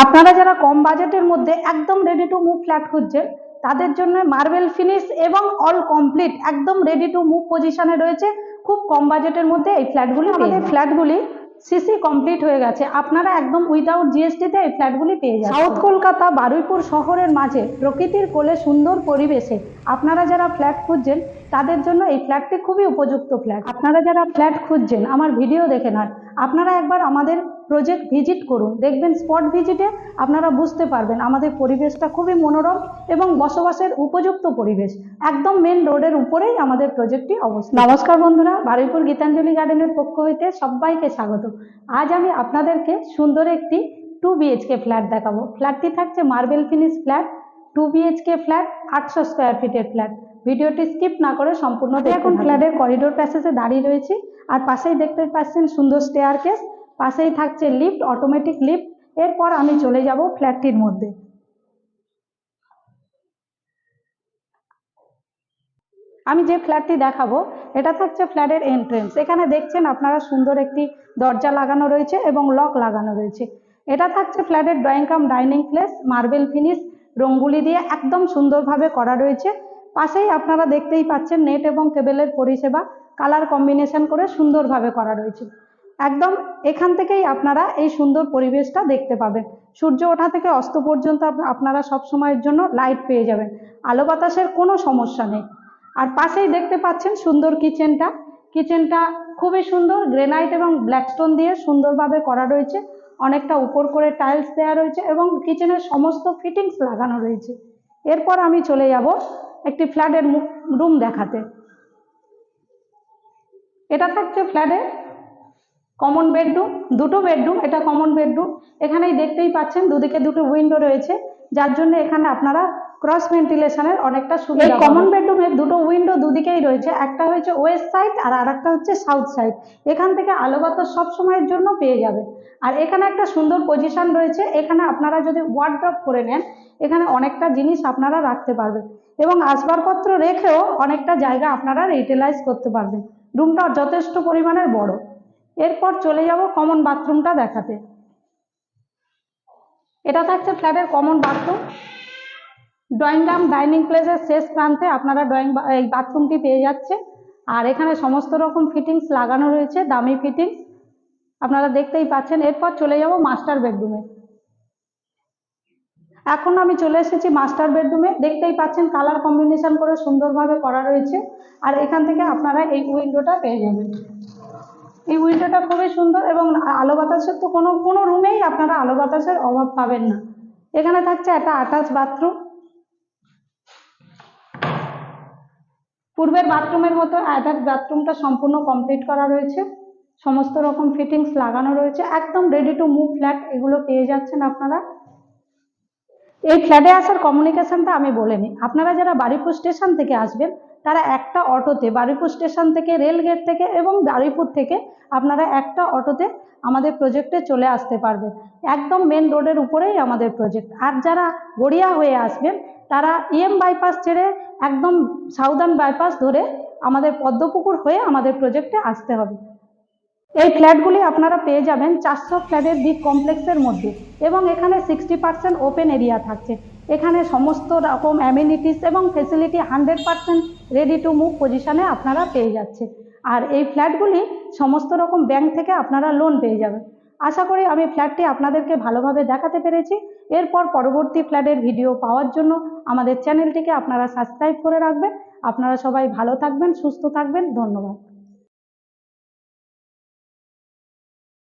আপনারা যারা কম বাজেটের মধ্যে একদম রেডি টু মুভ ফ্ল্যাট খুঁজছেন তাদের জন্য মার্বেল ফিনিশ এবং অল কমপ্লিট একদম রেডি টু মুভ পজিশনে রয়েছে। খুব কম বাজেটের মধ্যে এই ফ্ল্যাটগুলি, আমাদের ফ্ল্যাটগুলি সিসি কমপ্লিট হয়ে গেছে। আপনারা একদম উইদাউট জিএসটিতে এই ফ্ল্যাটগুলি পেয়ে যাচ্ছেন। সাউথ কলকাতা বারুইপুর শহরের মাঝে প্রকৃতির কোলে সুন্দর পরিবেশে আপনারা যারা ফ্ল্যাট খুঁজছেন তাদের জন্য এই ফ্ল্যাটটি খুবই উপযুক্ত ফ্ল্যাট। আপনারা যারা ফ্ল্যাট খুঁজছেন আমার ভিডিও দেখে নয়, আপনারা একবার আমাদের প্রজেক্ট ভিজিট করুন, দেখবেন স্পট ভিজিটে আপনারা বুঝতে পারবেন আমাদের পরিবেশটা খুবই মনোরম এবং বসবাসের উপযুক্ত পরিবেশ। একদম মেন রোডের উপরেই আমাদের প্রজেক্টটি অবস্থিত। নমস্কার বন্ধুরা, বারুইপুর গীতাঞ্জলি গার্ডেনের পক্ষ হইতে সবাইকে স্বাগত। আজ আমি আপনাদেরকে সুন্দর একটি 2 BHK ফ্ল্যাট দেখাবো। ফ্ল্যাটটি থাকছে marble finish flat, 2 BHK flat, 800 square ফিটের ফ্ল্যাট। ভিডিওটি স্কিপ না করে সম্পূর্ণ দেখুন। এখন ফ্ল্যাটের করিডোর প্যাসেজে দাঁড়িয়ে রয়েছি, আর পাশেই দেখতে পাচ্ছেন সুন্দর স্টেয়ারকেস, পাশেই থাকছে লিফট, অটোমেটিক লিফট। এরপর আমি চলে যাব ফ্ল্যাটটির মধ্যে। আমি যে ফ্ল্যাটটি দেখাবো এটা থাকছে ফ্ল্যাটের এন্ট্রেন্স। এখানে দেখছেন আপনারা সুন্দর একটি দরজা লাগানো রয়েছে এবং লক লাগানো রয়েছে। এটা থাকছে ফ্ল্যাটের drawing cum dining place, marble finish rangoli দিয়ে একদম সুন্দরভাবে করা রয়েছে। পাশেই আপনারা দেখতেই পাচ্ছেন নেট এবং কেবেলের পরিষেবা কালার কম্বিনেশন করে সুন্দরভাবে করা রয়েছে। একদম এখান থেকেই আপনারা এই সুন্দর পরিবেশটা দেখতে পাবেন। সূর্য ওঠা থেকে অস্ত পর্যন্ত আপনারা সব সময়ের জন্য লাইট পেয়ে যাবেন, আলো বাতাসের কোনো সমস্যা নেই। আর পাশেই দেখতে পাচ্ছেন সুন্দর কিচেনটা। কিচেনটা খুবই সুন্দর, গ্রেনাইট এবং ব্ল্যাকস্টোন দিয়ে সুন্দরভাবে করা রয়েছে। অনেকটা উপর করে টাইলস দেওয়া রয়েছে এবং কিচেনের সমস্ত ফিটিংস লাগানো রয়েছে। এরপর আমি চলে যাব একটি ফ্ল্যাটের রুম দেখাতে। এটা থাকছে ফ্ল্যাটের কমন বেডরুম, দুটো বেডরুম, এটা কমন বেডরুম। এখানেই দেখতেই পাচ্ছেন দুদিকে দুটো উইন্ডো রয়েছে, যার জন্য এখানে আপনারা ক্রস ভেন্টিলেশনের অনেকটা সুবিধা। এই কমন বেডরুমের দুটো উইন্ডো দুদিকেই রয়েছে, একটা হচ্ছে ওয়েস্ট সাইড আর আরেকটা হচ্ছে সাউথ সাইড। এখান থেকে আলো বাতাস সব সময়ের জন্য পেয়ে যাবে। আর এখানে একটা সুন্দর পজিশন রয়েছে, এখানে আপনারা যদি ওয়ার্ড্রপ করে নেন এখানে অনেকটা জিনিস আপনারা রাখতে পারবেন এবং আসবাবপত্র রেখেও অনেকটা জায়গা আপনারা ইউটিলাইজ করতে পারবেন। রুমটা যথেষ্ট পরিমাণের বড়। এরপর চলে যাব কমন বাথরুমটা দেখাতে। এটা থাকছে ফ্ল্যাটের common bathroom. Drawing room dining প্লেসের শেষ প্রান্তে আপনারা এই বাথরুমটি পেয়ে যাচ্ছে। আর এখানে সমস্ত রকম ফিটিংস লাগানো রয়েছে, দামি ফিটিংস আপনারা দেখতেই পাচ্ছেন। এরপর চলে যাব মাস্টার বেডরুমে। এখন আমি চলে এসেছি মাস্টার বেডরুমে। দেখতেই পাচ্ছেন কালার কম্বিনেশন করে সুন্দরভাবে করা রয়েছে। আর এখান থেকে আপনারা এই উইন্ডোটা পেয়ে যাবেন। এই উইন্ডোটা খুবই সুন্দর এবং আলো বাতাসের তো কোনো রুমেই আপনারা আলো বাতাসের অভাব পাবেন না। এখানে থাকছে একটা অ্যাটাচ বাথরুম। পূর্বের বাথরুমের মতো অ্যাটাচ বাথরুমটা সম্পূর্ণ কমপ্লিট করা রয়েছে, সমস্ত রকম ফিটিংস লাগানো রয়েছে। একদম রেডি টু মুভ ফ্ল্যাট এগুলো পেয়ে যাচ্ছেন আপনারা। এই ফ্ল্যাটে আসার কমিউনিকেশনটা আমি বলে নিই। আপনারা যারা বারুইপুর স্টেশন থেকে আসবেন তারা একটা অটোতে বারুইপুর স্টেশন থেকে, রেলগেট থেকে এবং বারুইপুর থেকে আপনারা একটা অটোতে আমাদের প্রজেক্টে চলে আসতে পারবেন। একদম মেন রোডের উপরেই আমাদের প্রজেক্ট। আর যারা গড়িয়া হয়ে আসবেন তারা বাইপাস ছেড়ে একদম সাউদার্ন বাইপাস ধরে আমাদের পদ্মপুকুর হয়ে আমাদের প্রজেক্টে আসতে হবে। এই ফ্ল্যাটগুলি আপনারা পেয়ে যাবেন 400 ফ্ল্যাটের বিগ কমপ্লেক্সের মধ্যে এবং এখানে 60% ওপেন এরিয়া থাকছে। এখানে সমস্ত রকম অ্যামিনিটিস এবং ফেসিলিটি 100% রেডি টু মুভ পজিশনে আপনারা পেয়ে যাচ্ছে। আর এই ফ্ল্যাটগুলি সমস্ত রকম ব্যাংক থেকে আপনারা লোন পেয়ে যাবেন। আশা করি আমি ফ্ল্যাটটি আপনাদেরকে ভালোভাবে দেখাতে পেরেছি। এরপর পরবর্তী ফ্ল্যাটের ভিডিও পাওয়ার জন্য আমাদের চ্যানেলটিকে আপনারা সাবস্ক্রাইব করে রাখবেন। আপনারা সবাই ভালো থাকবেন, সুস্থ থাকবেন। ধন্যবাদ।